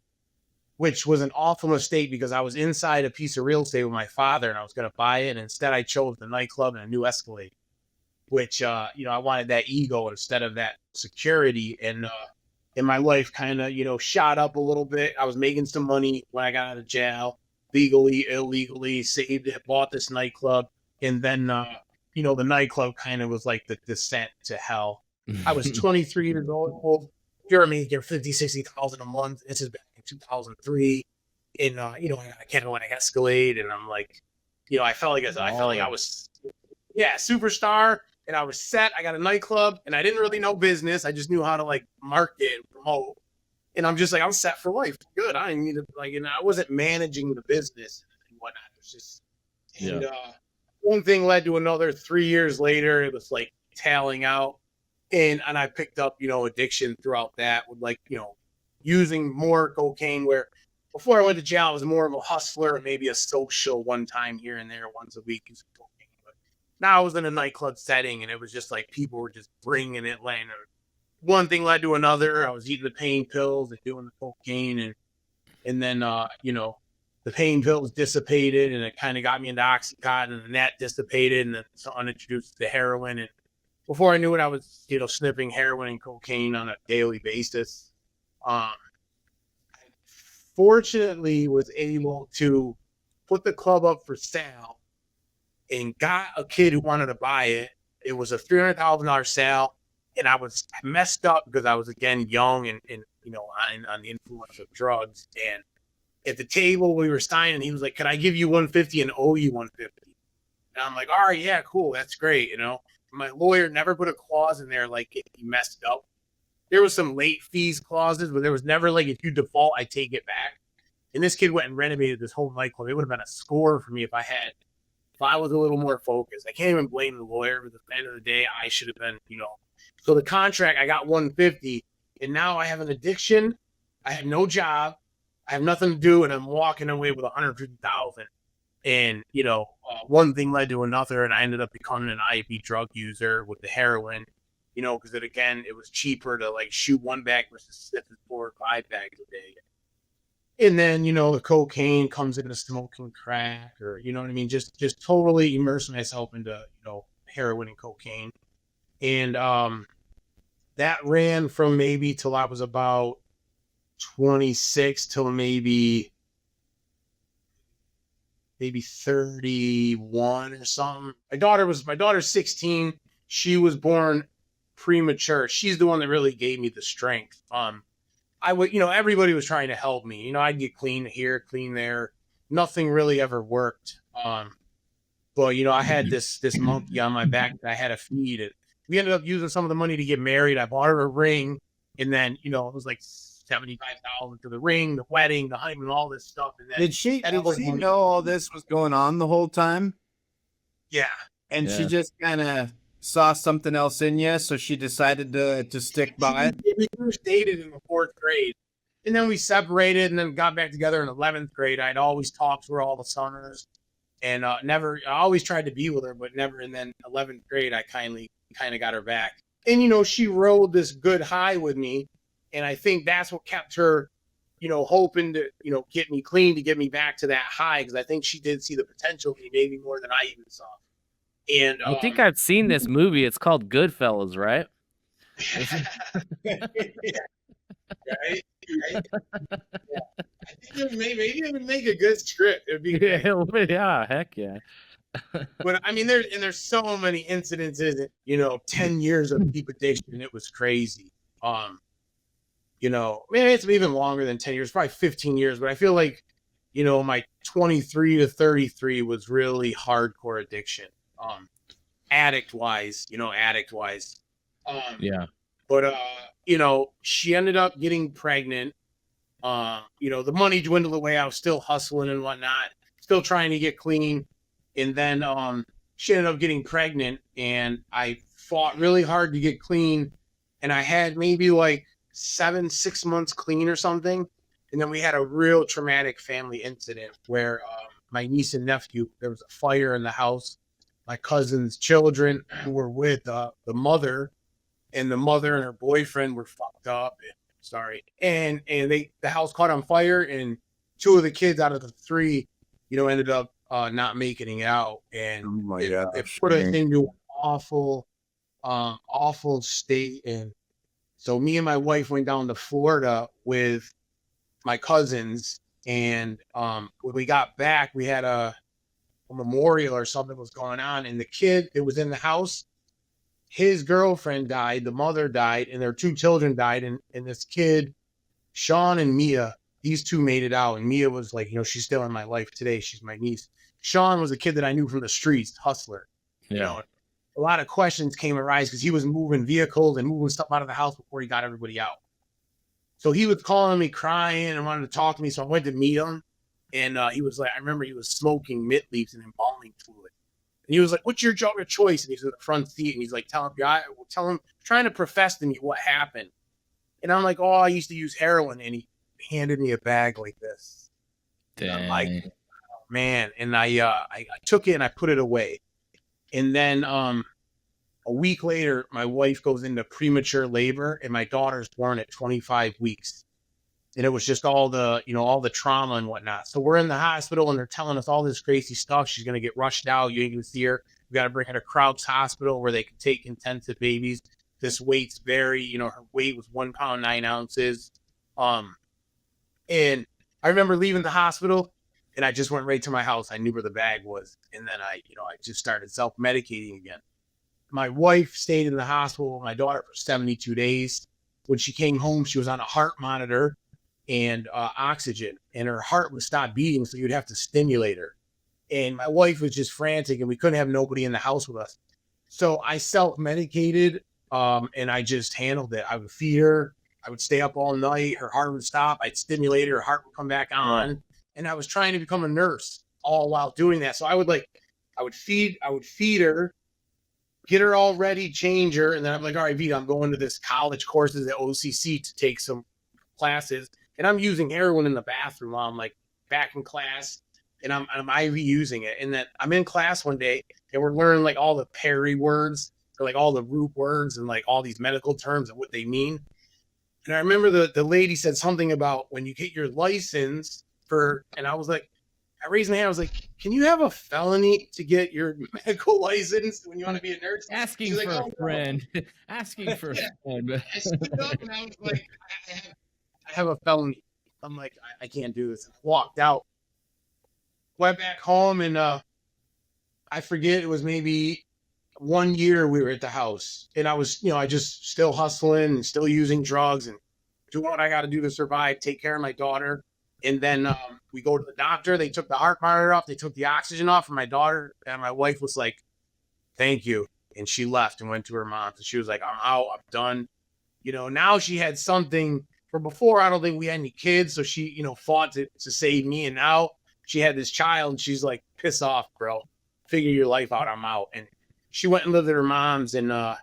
which was an awful mistake because I was inside a piece of real estate with my father, and I was going to buy it. And instead I chose the nightclub and a new Escalade, which, I wanted that ego instead of that security. And my life kind of, shot up a little bit. I was making some money when I got out of jail, legally, illegally, saved it, bought this nightclub. And then, the nightclub kind of was like the descent to hell. I was 23 years old. You're making 50, 60,000 a month. This is back in 2003. And, I got a Cadillac Escalade, and I'm like, I felt like I was, superstar. And I was set. I got a nightclub, and I didn't really know business. I just knew how to like market and promote. And I'm just like, I'm set for life. Good. I didn't need to I wasn't managing the business and whatnot. It was just, and one thing led to another. 3 years later, it was like tailing out, and I picked up, addiction throughout that with like, using more cocaine. Where before I went to jail, I was more of a hustler and maybe a social one time here and there, once a week. Now I was in a nightclub setting, and it was just like people were just bringing it. One thing led to another. I was eating the pain pills and doing the cocaine, and then the pain pills dissipated, and it kind of got me into Oxycontin, and then that dissipated, and then someone introduced the heroin. And before I knew it, I was sniffing heroin and cocaine on a daily basis. Fortunately, was able to put the club up for sale. And got a kid who wanted to buy it. It was a $300,000 sale, and I was messed up because I was again young and on the influence of drugs. And at the table we were signing, he was like, "Can I give you 150 and owe you 150?" And I'm like, "All right, yeah, cool, that's great." My lawyer never put a clause in there like if he messed up. There was some late fees clauses, but there was never like, if you default, I take it back. And this kid went and renovated this whole nightclub. It would have been a score for me if I had if I was a little more focused, I can't even blame the lawyer, but at the end of the day, I should have been, So the contract, I got 150, and now I have an addiction. I have no job. I have nothing to do, and I'm walking away with 150,000. And, one thing led to another, and I ended up becoming an IV drug user with the heroin, because it was cheaper to like shoot one bag versus sniffing 4 or 5 bags a day. And then, the cocaine comes into smoking crack, or, you know what I mean? Just totally immerse myself into, heroin and cocaine. And that ran from maybe till I was about 26 till maybe 31 or something. My daughter's 16. She was born premature. She's the one that really gave me the strength. I would, everybody was trying to help me. I'd get clean here, clean there. Nothing really ever worked. But I had this monkey on my back that I had to feed it. We ended up using some of the money to get married. I bought her a ring, and then it was like $75,000 to the ring, the wedding, the honeymoon, all this stuff. And then Did she know all this was going on the whole time? Yeah. And she just kind of saw something else in you, so she decided to stick by it. We first dated in the 4th grade, and then we separated, and then got back together in 11th grade. I'd always talked to her all the summers, and I always tried to be with her, but never. And then 11th grade, I kind of got her back. And, she rode this good high with me, and I think that's what kept her, hoping to, get me clean, to get me back to that high, because I think she did see the potential in me, maybe more than I even saw. And I think I've seen this movie. It's called Goodfellas, right? Yeah. Right? Yeah. I think maybe it would make a good script. It'd be great. Yeah, heck yeah. But I mean, there's so many incidences, 10 years of deep addiction. It was crazy. Maybe it's even longer than 10 years, probably 15 years. But I feel like, my 23 to 33 was really hardcore addiction. Addict wise. Yeah. But she ended up getting pregnant. The money dwindled away. I was still hustling and whatnot, still trying to get clean. And then she ended up getting pregnant, and I fought really hard to get clean. And I had maybe like 6 months clean or something. And then we had a real traumatic family incident where my niece and nephew, there was a fire in the house. My cousin's children who were with the mother, and the mother and her boyfriend were fucked up. And the house caught on fire, and 2 of the kids out of the 3, ended up not making it out, and it put us into an awful state. And so me and my wife went down to Florida with my cousins, and when we got back, we had a memorial or something was going on, and the kid that was in the house, his girlfriend died, the mother died, and their 2 children died. And this kid, Sean and Mia, these 2 made it out. And Mia was like, she's still in my life today. She's my niece. Sean was a kid that I knew from the streets, hustler. Yeah. A lot of questions came arise because he was moving vehicles and moving stuff out of the house before he got everybody out. So he was calling me, crying, and wanted to talk to me. So I went to meet him. And he was like, I remember he was smoking mint leaves and embalming fluid. And he was like, what's your job of choice? And he's in the front seat, and he's like, tell him, trying to profess to me what happened. And I'm like, I used to use heroin. And he handed me a bag like this. And I'm like, oh, man. And I took it and I put it away. And then a week later, my wife goes into premature labor, and my daughter's born at 25 weeks. And it was just all the trauma and whatnot. So we're in the hospital, and they're telling us all this crazy stuff. She's going to get rushed out. You ain't going to see her. We got to bring her to Crouch Hospital where they can take intensive babies. This weight's very, her weight was 1 pound, 9 ounces. And I remember leaving the hospital, and I just went right to my house. I knew where the bag was. And then I just started self-medicating again. My wife stayed in the hospital with my daughter for 72 days. When she came home, she was on a heart monitor and oxygen, and her heart would stop beating, so you'd have to stimulate her. And my wife was just frantic, and we couldn't have nobody in the house with us. So I self-medicated, and I just handled it. I would feed her. I would stay up all night. Her heart would stop. I'd stimulate her. Her heart would come back on. And I was trying to become a nurse all while doing that. So I would I would feed her, get her all ready, change her, and then I'm like, all right, Vita, I'm going to this college courses at OCC to take some classes, and I'm using heroin in the bathroom while I'm like back in class, and I'm IV using it, and then I'm in class one day, and we're learning like all the Perry words, or like all the root words, and like all these medical terms and what they mean. And I remember the lady said something about when you get your license for, and I was like, I raised my hand. I was like, "Can you have a felony to get your medical license when you want to be a nurse?" Asking She's for like, a "Oh, no." friend. Asking for Yeah. a friend. I stood up and I was like, I have a felony. I'm like, I can't do this. I walked out, went back home, and I forget, it was maybe 1 year we were at the house, and I was, I just still hustling and still using drugs and doing what I got to do to survive, take care of my daughter. And then we go to the doctor. They took the heart monitor off. They took the oxygen off for my daughter. And my wife was like, thank you. And she left and went to her mom. And she was like, I'm out. I'm done. Now she had something. For before, I don't think we had any kids. So she, fought to save me. And now she had this child. And she's like, piss off, bro. Figure your life out. I'm out. And she went and lived at her mom's. And I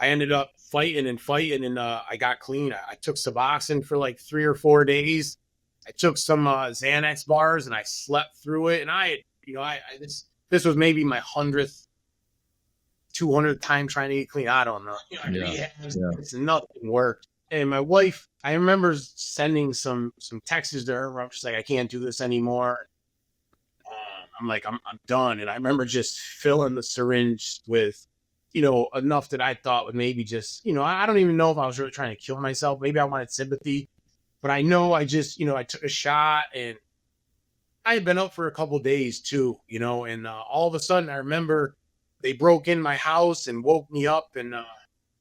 ended up fighting, and I got clean. I took Suboxone for like 3 or 4 days. I took some Xanax bars, and I slept through it. And this was maybe my 100th, 200th time trying to get clean. I don't know. It's nothing worked. And my wife, I remember sending some texts to her where I'm just like, I can't do this anymore. I'm like, I'm done. And I remember just filling the syringe with, enough that I thought would maybe just, I don't even know if I was really trying to kill myself. Maybe I wanted sympathy, but I know I just, I took a shot, and I had been up for a couple of days too, and all of a sudden I remember they broke in my house and woke me up, and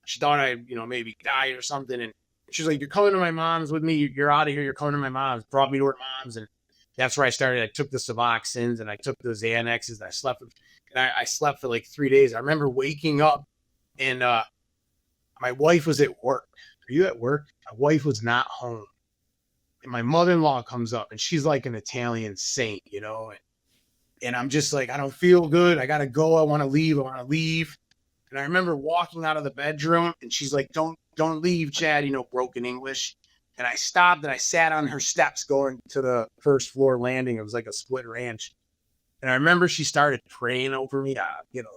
she thought I, maybe died or something. And she's like, you're coming to my mom's with me. You're out of here. You're coming to my mom's. Brought me to her mom's. And that's where I started. I took the Suboxones and I took the Xanaxes, and I slept. And I slept for like 3 days. I remember waking up, and my wife was at work. Are you at work? My wife was not home. And my mother-in-law comes up, and she's like an Italian saint, and I'm just like, I don't feel good. I got to go. I want to leave. And I remember walking out of the bedroom, and she's like, don't leave, Chad, broken English. And I stopped, and I sat on her steps going to the first floor landing. It was like a split ranch. And I remember she started praying over me,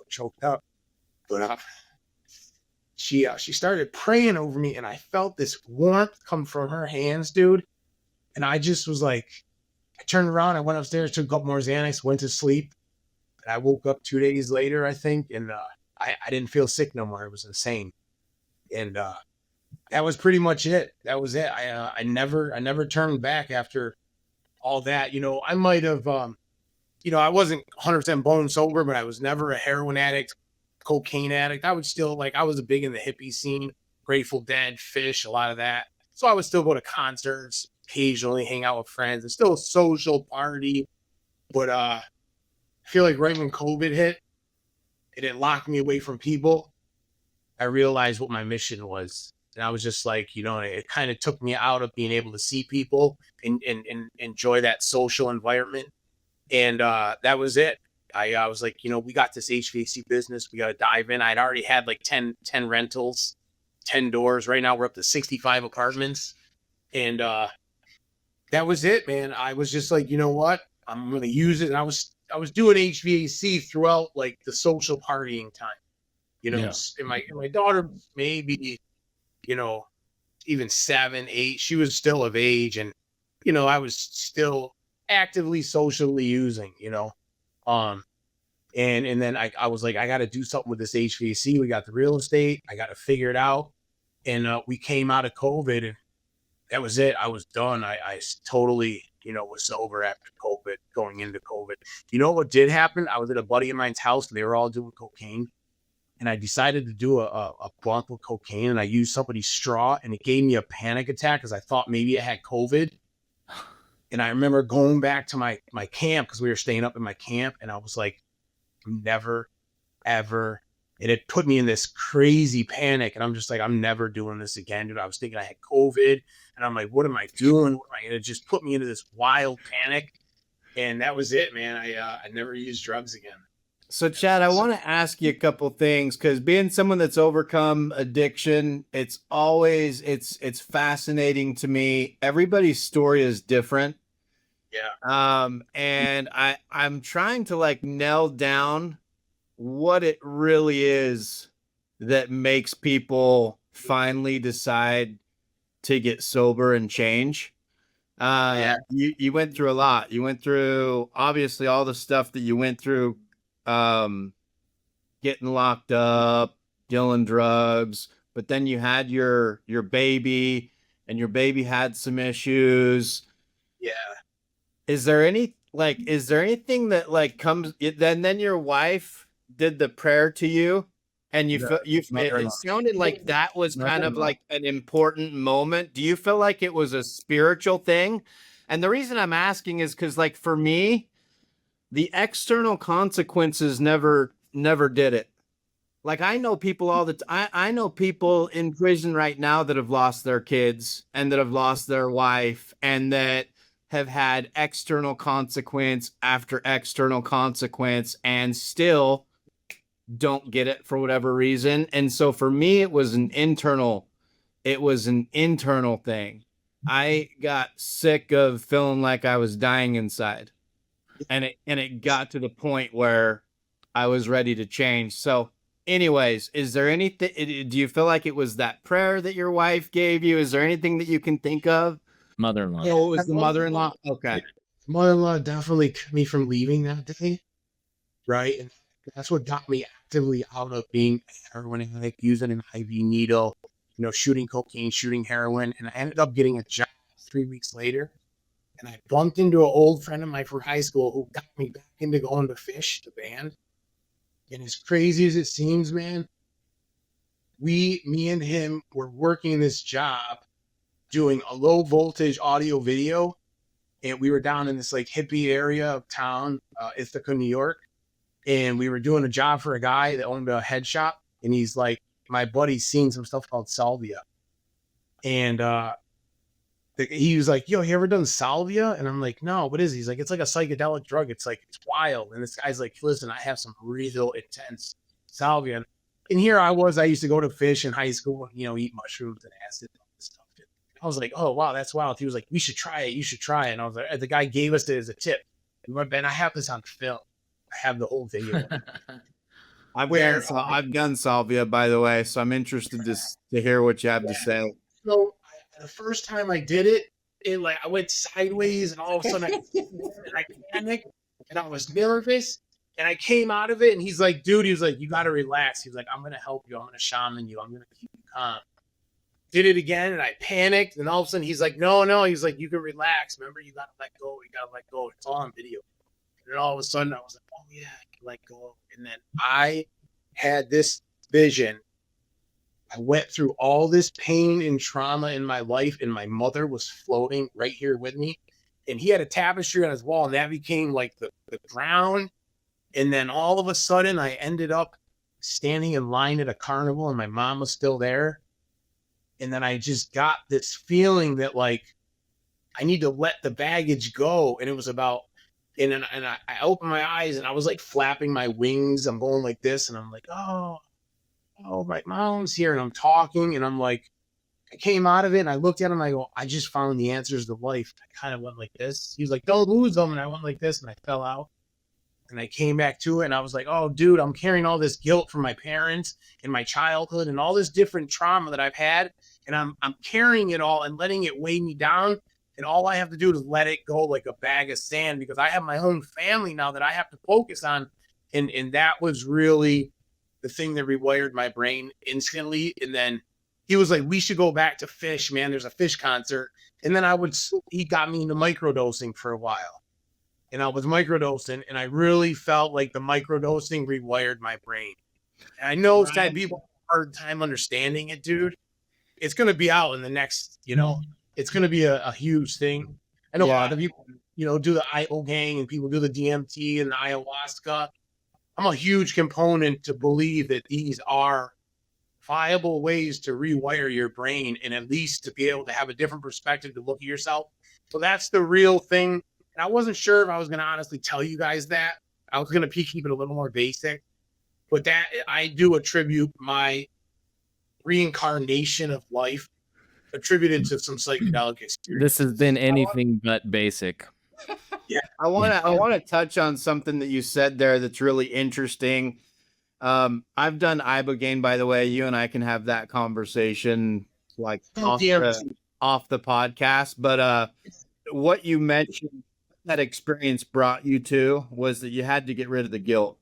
choked up. But she started praying over me, and I felt this warmth come from her hands, dude. And I just was like, I turned around, I went upstairs, took a couple more Xanax, went to sleep. And I woke up 2 days later, I think, and I didn't feel sick no more. It was insane. And that was pretty much it. That was it. I never turned back after all that. I might have, I wasn't 100% bone sober, but I was never a heroin addict, cocaine addict. I was still I was big in the hippie scene, Grateful Dead, Fish, a lot of that. So I would still go to concerts, occasionally hang out with friends, and still a social party. But I feel like right when COVID hit, it locked me away from people. I realized what my mission was. And I was just like, it kind of took me out of being able to see people and enjoy that social environment. And that was it. I was like, we got this HVAC business. We got to dive in. I'd already had like 10 rentals, 10 doors. Right now we're up to 65 apartments. And that was it, man. I was just like, you know what? I'm going to use it. And I was doing HVAC throughout like the social partying time. And my daughter, maybe, even 7, 8, she was still of age. And, I was still actively socially using, and then I was like, I got to do something with this HVAC. We got the real estate. I got to figure it out. And we came out of COVID, and that was it. I was done. I totally, was sober after COVID, going into COVID. You know what did happen? I was at a buddy of mine's house, and they were all doing cocaine. And I decided to do a blunt with cocaine, and I used somebody's straw, and it gave me a panic attack because I thought maybe I had COVID. And I remember going back to my camp, because we were staying up in my camp, and I was like, never, ever. And it put me in this crazy panic. And I'm just like, I'm never doing this again, dude. I was thinking I had COVID, and I'm like, what am I doing? And it just put me into this wild panic. And that was it, man. I never used drugs again. So, Chad, I want to ask you a couple things because being someone that's overcome addiction, it's always it's fascinating to me. Everybody's story is different. Yeah. And I'm trying to like nail down what it really is that makes people finally decide to get sober and change. Yeah. You went through a lot. You went through obviously all the stuff that you went through, getting locked up, dealing drugs, but then you had your baby and your baby had some issues. Yeah. Is there anything that like comes then your wife did the prayer to you and you felt it sounded like that was kind of like an important moment. Do you feel like it was a spiritual thing? And the reason I'm asking is because like for me, the external consequences never did it. Like I know people all the time. I know people in prison right now that have lost their kids and that have lost their wife and that have had external consequence after external consequence and still don't get it for whatever reason. And so for me, it was an internal thing. I got sick of feeling like I was dying inside. And it got to the point where I was ready to change. So anyways, is there anything, do you feel like it was that prayer that your wife gave you? Is there anything that you can think of? Mother-in-law. Oh, it was the mother-in-law. Okay. Mother-in-law definitely kept me from leaving that day. Right. And that's what got me actively out of being a heroin addict, using an IV needle, shooting cocaine, shooting heroin. And I ended up getting a job 3 weeks later. And I bumped into an old friend of mine from high school who got me back into going to fish, the band. And as crazy as it seems, man, me and him were working this job doing a low voltage audio video. And we were down in this like hippie area of town, Ithaca, New York. And we were doing a job for a guy that owned a head shop. And he's like, my buddy's seen some stuff called salvia. And he was like, yo, you ever done salvia? And I'm like, no, what is it? He's like, it's like a psychedelic drug. It's like, it's wild. And this guy's like, listen, I have some real intense salvia. And here I used to go to fish in high school, eat mushrooms and acid and all this stuff. And I was like, oh, wow, that's wild. He was like, you should try it. You should try it. And I was like, the guy gave us it as a tip. We went, Ben, I have this on film. I have the whole video. I've done salvia, by the way, so I'm interested to hear what you have to say. So the first time I did it, I went sideways, and all of a sudden I panicked, and I was nervous, and I came out of it, and he's like, dude, you got to relax. He's like, I'm going to help you. I'm going to shaman you. I'm going to keep you calm. Did it again, and I panicked, and all of a sudden he's like, no. He's like, you can relax. Remember, you got to let go. You got to let go. It's all on video. And then all of a sudden I was like, oh yeah, I can let go. And then I had this vision. I went through all this pain and trauma in my life, and my mother was floating right here with me. And he had a tapestry on his wall, and that became like the ground. And then all of a sudden I ended up standing in line at a carnival, and my mom was still there. And then I just got this feeling that like I need to let the baggage go. And it was about, and I opened my eyes, and I was like flapping my wings. I'm going like this, and I'm like, oh, my mom's here. And I'm talking, and I'm like, I came out of it, and I looked at him, and I go, I just found the answers to life. I kind of went like this. He was like, don't lose them. And I went like this, and I fell out. And I came back to it, and I was like, oh, dude, I'm carrying all this guilt from my parents and my childhood and all this different trauma that I've had. And I'm carrying it all and letting it weigh me down. And all I have to do is let it go like a bag of sand, because I have my own family now that I have to focus on. And that was really the thing that rewired my brain instantly. And then he was like, we should go back to fish, man. There's a fish concert. And then he got me into microdosing for a while. And I was microdosing, and I really felt like the microdosing rewired my brain. And I know some people have a hard time understanding it, dude. It's going to be out in the next, it's going to be a huge thing. I know a lot of people, do the ibogaine, and people do the DMT and the ayahuasca. I'm a huge component to believe that these are viable ways to rewire your brain, and at least to be able to have a different perspective to look at yourself. So that's the real thing And I wasn't sure if I was going to honestly tell you guys that. I was going to keep it a little more basic, but that I do attribute my reincarnation of life attributed to some psychedelic experience. This has been anything but basic. Yeah. I want to touch on something that you said there that's really interesting. I've done ibogaine, by the way. You and I can have that conversation like off the podcast. But what you mentioned that experience brought you to was that you had to get rid of the guilt.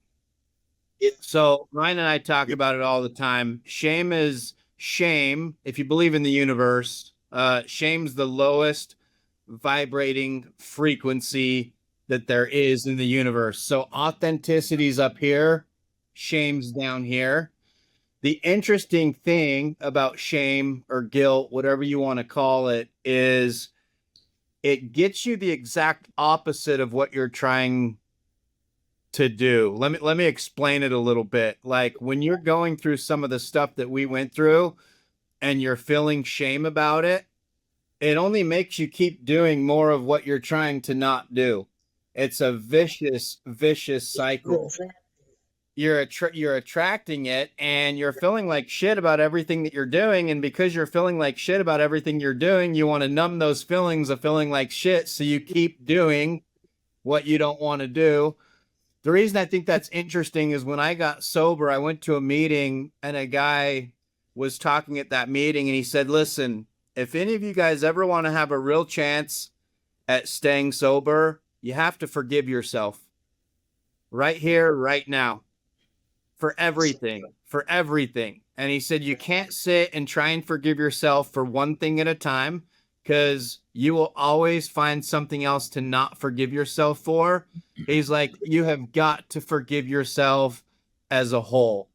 So Ryan and I talk about it all the time. Shame is shame. If you believe in the universe, shame's the lowest vibrating frequency that there is in the universe. So authenticity's up here, shame's down here. The interesting thing about shame or guilt, whatever you want to call it, is it gets you the exact opposite of what you're trying to do. Let me explain it a little bit. Like when you're going through some of the stuff that we went through and you're feeling shame about it, it only makes you keep doing more of what you're trying to not do. It's a vicious cycle. You're attracting it, and you're feeling like shit about everything that you're doing. And because you're feeling like shit about everything you're doing, you want to numb those feelings of feeling like shit. So you keep doing what you don't want to do. The reason I think that's interesting is when I got sober, I went to a meeting and a guy was talking at that meeting and he said, listen, if any of you guys ever want to have a real chance at staying sober, you have to forgive yourself right here, right now, for everything. And he said, you can't sit and try and forgive yourself for one thing at a time, because you will always find something else to not forgive yourself for. He's like, you have got to forgive yourself as a whole.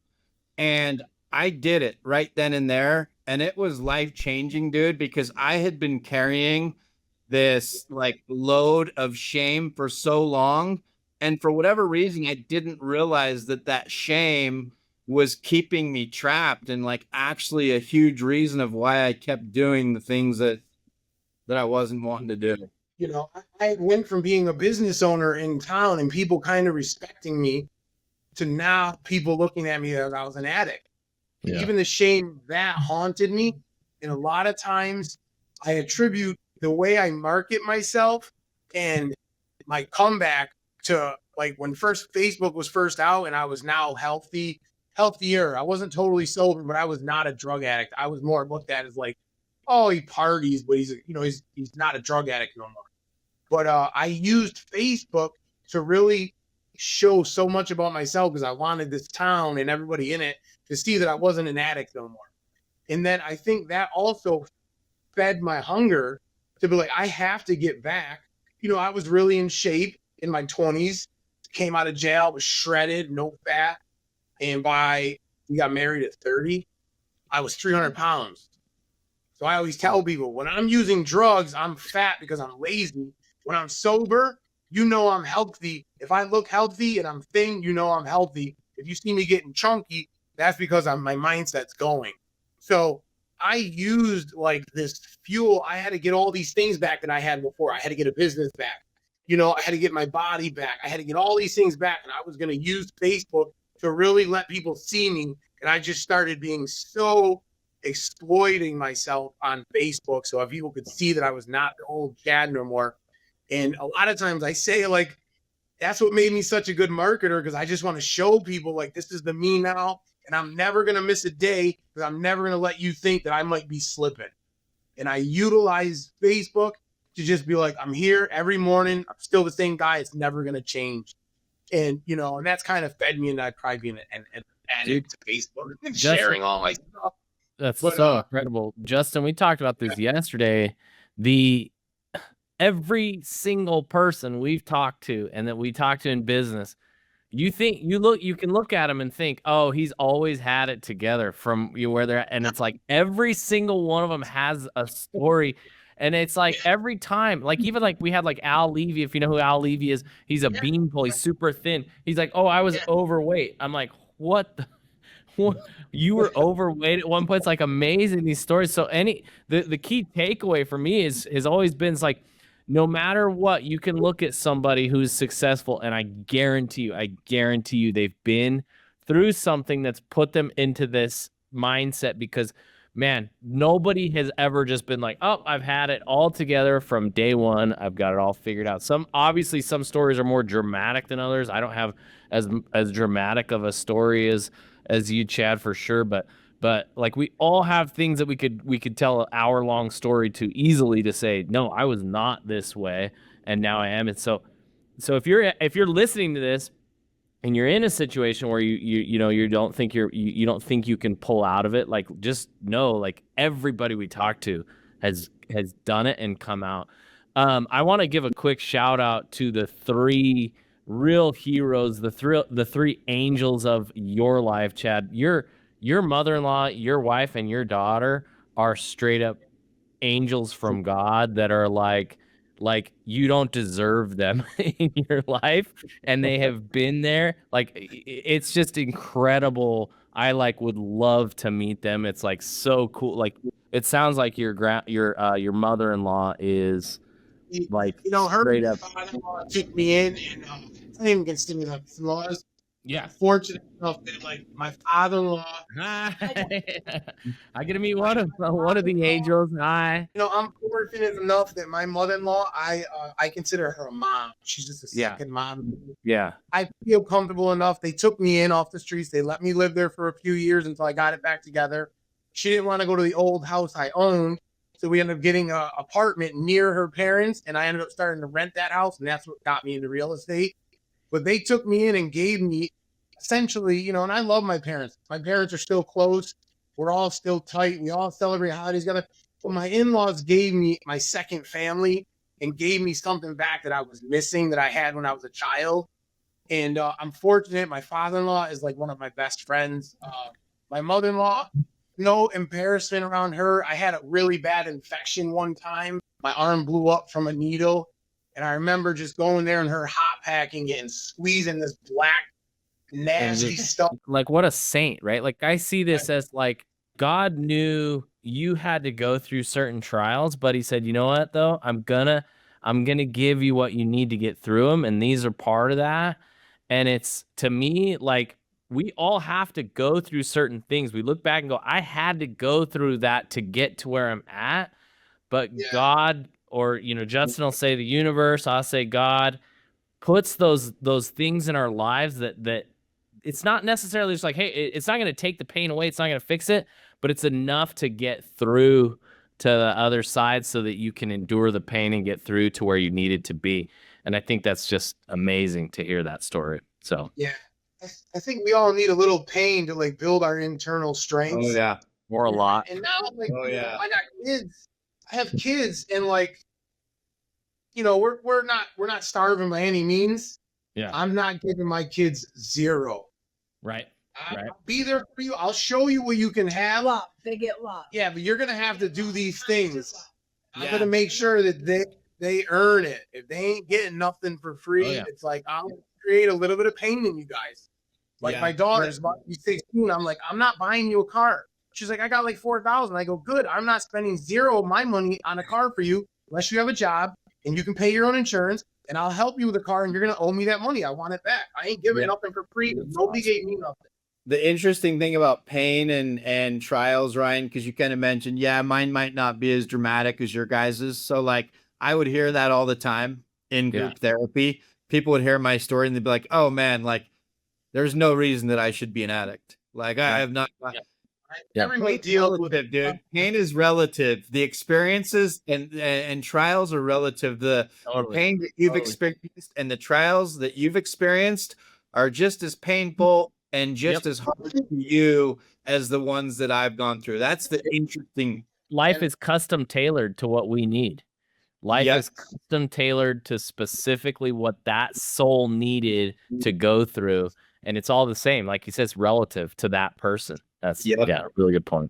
And I did it right then and there. And it was life-changing, dude, because I had been carrying this like load of shame for so long. And for whatever reason, I didn't realize that shame was keeping me trapped, and like actually a huge reason of why I kept doing the things that I wasn't wanting to do. You know, I went from being a business owner in town and people kind of respecting me to now people looking at me as I was an addict. Yeah. Even the shame that haunted me. And a lot of times I attribute the way I market myself and my comeback to like when Facebook was first out and I was now healthier. I wasn't totally sober, but I was not a drug addict. I was more looked at as like, oh, he parties, but he's not a drug addict no more. But I used Facebook to really show so much about myself because I wanted this town and everybody in it to see that I wasn't an addict no more. And then I think that also fed my hunger to be like, I have to get back. You know, I was really in shape in my 20s, came out of jail, was shredded, no fat. And we got married at 30, I was 300 pounds. So I always tell people when I'm using drugs, I'm fat because I'm lazy. When I'm sober, you know I'm healthy. If I look healthy and I'm thin, you know I'm healthy. If you see me getting chunky, that's because my mindset's going. So I used like this fuel. I had to get all these things back that I had before. I had to get a business back. You know, I had to get my body back. I had to get all these things back. And I was going to use Facebook to really let people see me. And I just started being so exploiting myself on Facebook. So if people could see that I was not the old Chad no more. And a lot of times I say like, that's what made me such a good marketer, because I just want to show people like, this is the me now. And I'm never going to miss a day because I'm never going to let you think that I might be slipping. And I utilize Facebook to just be like, I'm here every morning. I'm still the same guy. It's never going to change. And, you know, and that's kind of fed me, and I'd probably be an addict to Facebook and sharing all my stuff. That's so incredible. Justin, we talked about this yesterday. Every single person we've talked to and that we talked to in business, you can look at them and think, oh, he's always had it together from where they're at. And it's like every single one of them has a story. And it's like every time, like even like we had like Al Levy, if you know who Al Levy is, he's a beanpole, he's super thin. He's like, oh, I was overweight. I'm like, what? You were overweight at one point? It's like amazing, these stories. So the key takeaway for me has always been, it's like, no matter what, you can look at somebody who's successful, and I guarantee you they've been through something that's put them into this mindset, because man, nobody has ever just been like, oh, I've had it all together from day one. I've got it all figured out. Obviously some stories are more dramatic than others. I don't have as dramatic of a story as you, Chad, for sure. But like, we all have things that we could tell an hour-long story to easily to say, no, I was not this way, and now I am. And so if you're listening to this and you're in a situation where you don't think you don't think you can pull out of it, like, just know, like, everybody we talk to has done it and come out. I want to give a quick shout out to the three real heroes, the three angels of your life, Chad. Your mother-in-law, your wife, and your daughter are straight up angels from God that are like you don't deserve them in your life, and they have been there. Like, it's just incredible. I would love to meet them. It's like so cool. Like, it sounds like your mother-in-law is like, Her straight up. father-in-law took me in, and I didn't even consider that flaws. Yeah. Fortunate enough that, like, my father-in-law, I get to meet one of the angels. Hi. I'm fortunate enough that my mother-in-law, I consider her a mom. She's just a second mom. Yeah. I feel comfortable enough. They took me in off the streets. They let me live there for a few years until I got it back together. She didn't want to go to the old house I owned, so we ended up getting an apartment near her parents, and I ended up starting to rent that house, and that's what got me into real estate. But they took me in and gave me, essentially, and I love my parents. My parents are still close. We're all still tight. We all celebrate holidays together. But my in-laws gave me my second family and gave me something back that I was missing, that I had when I was a child. And I'm fortunate. My father-in-law is like one of my best friends. My mother-in-law, no embarrassment around her. I had a really bad infection one time. My arm blew up from a needle. And I remember just going there and her hot packing it and squeezing this black, nasty stuff. Like, what a saint, right? Like, I see this as like, God knew you had to go through certain trials, but he said, you know what, though? I'm gonna give you what you need to get through them. And these are part of that. And it's, to me, like, we all have to go through certain things. We look back and go, I had to go through that to get to where I'm at. But God, or, Justin will say the universe, I'll say God, puts those things in our lives that it's not necessarily just like, hey, it's not going to take the pain away, it's not going to fix it, but it's enough to get through to the other side so that you can endure the pain and get through to where you needed to be. And I think that's just amazing to hear that story. So yeah, I think we all need a little pain to, like, build our internal strengths. Oh yeah. Or a lot. And now, like, Oh, yeah. I got kids. I have kids, and, like, we're not starving by any means. Yeah. I'm not giving my kids zero. Right. I'll be there for you. I'll show you what you can have. They get lost. Yeah, but you're gonna have to do these things. I'm Yeah. gonna make sure that they earn it. If they ain't getting nothing for free, it's like, I'll create a little bit of pain in you guys. Like, my daughter's about to be 16. I'm like, I'm not buying you a car. She's like, I got like 4,000. I go, good. I'm not spending zero of my money on a car for you unless you have a job and you can pay your own insurance, and I'll help you with the car, and you're gonna owe me that money. I want it back. I ain't giving nothing for free. Nobody gave me nothing. The interesting thing about pain and trials, Ryan, because you kind of mentioned, mine might not be as dramatic as your guys's. So, like, I would hear that all the time in group therapy. People would hear my story and they'd be like, oh man, like, there's no reason that I should be an addict. Like, I have not. Everybody deals with it, dude. Pain is relative. The experiences and trials are relative. The pain that you've experienced and the trials that you've experienced are just as painful and just as hard for you as the ones that I've gone through. That's the interesting. Life is custom tailored to what we need. Life is custom tailored to specifically what that soul needed to go through. And it's all the same. Like he says, relative to that person. That's a really good point.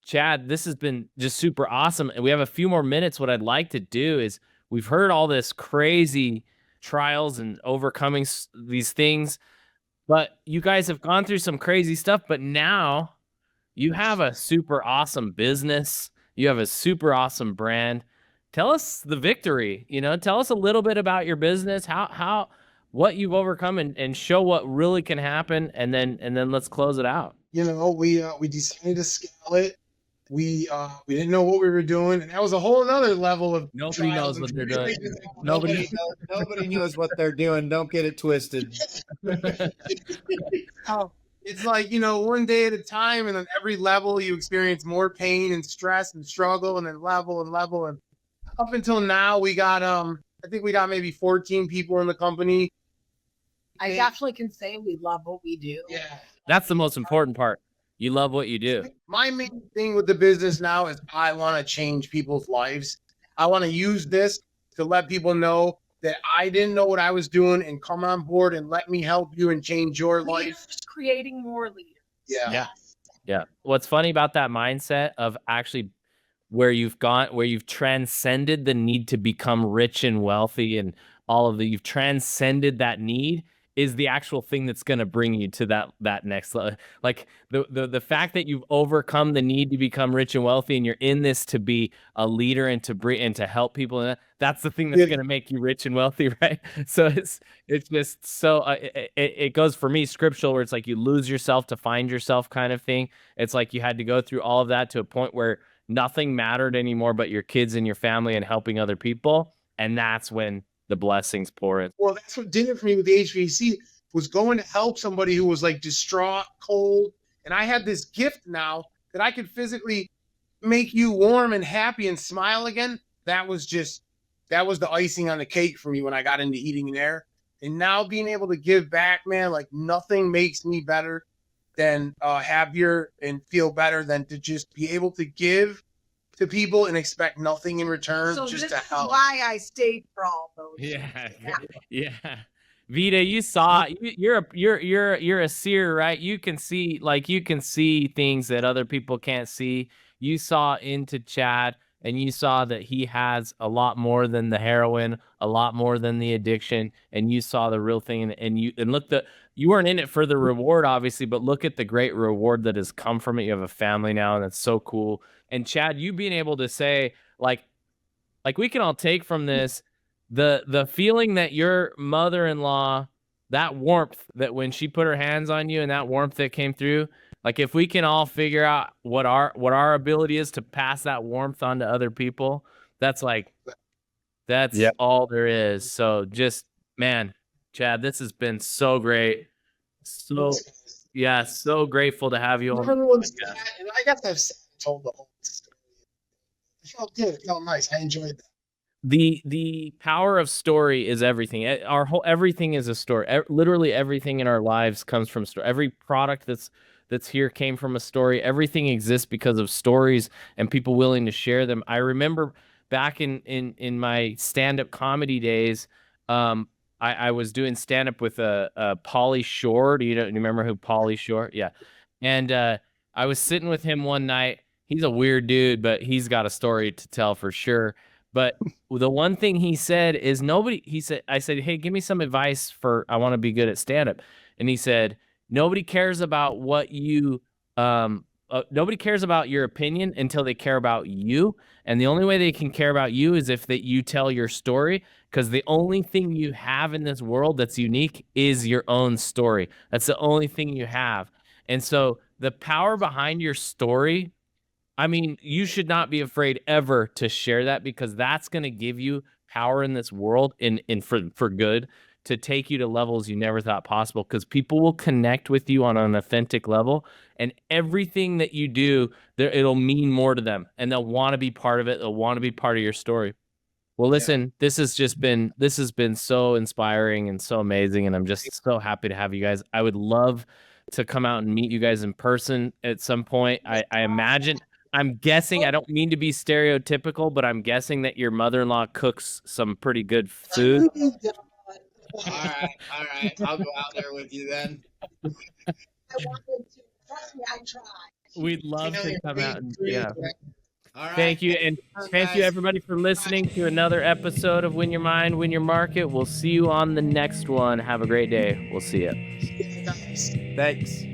Chad, this has been just super awesome. And we have a few more minutes. What I'd like to do is, we've heard all this crazy trials and overcoming these things, but you guys have gone through some crazy stuff, but now you have a super awesome business. You have a super awesome brand. tell us the victory. Tell us a little bit about your business, what you've overcome, and show what really can happen, and then let's close it out. We decided to scale it. We didn't know what we were doing, and that was a whole other level of Nobody knows what they're doing. Nobody knows what they're doing. Don't get it twisted. It's like, one day at a time, and on every level you experience more pain and stress and struggle, and then level. And up until now, we got I think we got maybe 14 people in the company. I definitely can say we love what we do. Yeah. That's the most important part. You love what you do. My main thing with the business now is I want to change people's lives. I want to use this to let people know that I didn't know what I was doing, and come on board and let me help you and change your life. Creating more leaders. Yeah. What's funny about that mindset of actually where you've transcended the need to become rich and wealthy and you've transcended that need, is the actual thing that's going to bring you to that next level. Like the fact that you've overcome the need to become rich and wealthy, and you're in this to be a leader and to help people, and that's the thing that's going to make you rich and wealthy, right? So it's just so it goes for me scriptural, where it's like you lose yourself to find yourself kind of thing. It's like you had to go through all of that to a point where nothing mattered anymore but your kids and your family and helping other people, and that's when the blessings pour in. Well, that's what did it for me with the HVAC, was going to help somebody who was like distraught, cold. And I had this gift now that I could physically make you warm and happy and smile again. That was the icing on the cake for me when I got into heating and air. And now being able to give back, man, like nothing makes me better than happier and feel better than to just be able to give to people and expect nothing in return, So just this to is help. why I stayed for all those. Yeah. Vita, you saw you're a seer, right? You can see things that other people can't see. You saw into Chad, and you saw that he has a lot more than the heroin, a lot more than the addiction, and you saw the real thing. And you weren't in it for the reward, obviously, but look at the great reward that has come from it. You have a family now, and that's so cool. And Chad, you being able to say, like we can all take from this, the feeling that your mother-in-law, that warmth that when she put her hands on you, and that warmth that came through, like if we can all figure out what our ability is to pass that warmth on to other people, that's all there is. So just, man, Chad, this has been so great. So grateful to have you on. Everyone's and I got to have told the whole story. It felt good. It felt nice. I enjoyed that. The power of story is everything. Everything is a story. Literally everything in our lives comes from story. Every product that's here came from a story. Everything exists because of stories and people willing to share them. I remember back in my stand-up comedy days, I was doing stand-up with a Pauly Shore. Do you remember who Pauly Shore? Yeah. And I was sitting with him one night. He's a weird dude, but he's got a story to tell for sure. But the one thing he said is I said, hey, give me some advice I want to be good at stand-up. And he said, nobody cares about nobody cares about your opinion until they care about you. And the only way they can care about you is if you tell your story, because the only thing you have in this world that's unique is your own story. That's the only thing you have. And so the power behind your story, I mean, you should not be afraid ever to share that, because that's going to give you power in this world for good, to take you to levels you never thought possible, because people will connect with you on an authentic level, and everything that you do, it'll mean more to them, and they'll want to be part of it. They'll want to be part of your story. Well, listen, this has been so inspiring and so amazing, and I'm just so happy to have you guys. I would love to come out and meet you guys in person at some point. I'm guessing, I don't mean to be stereotypical, but I'm guessing that your mother-in-law cooks some pretty good food. All right. I'll go out there with you then. I wanted to. Trust me, I tried. We'd love to come out and All right. Thank you, and thank you everybody for listening to another episode of Win Your Mind, Win Your Market. We'll see you on the next one. Have a great day. We'll see you. Thanks.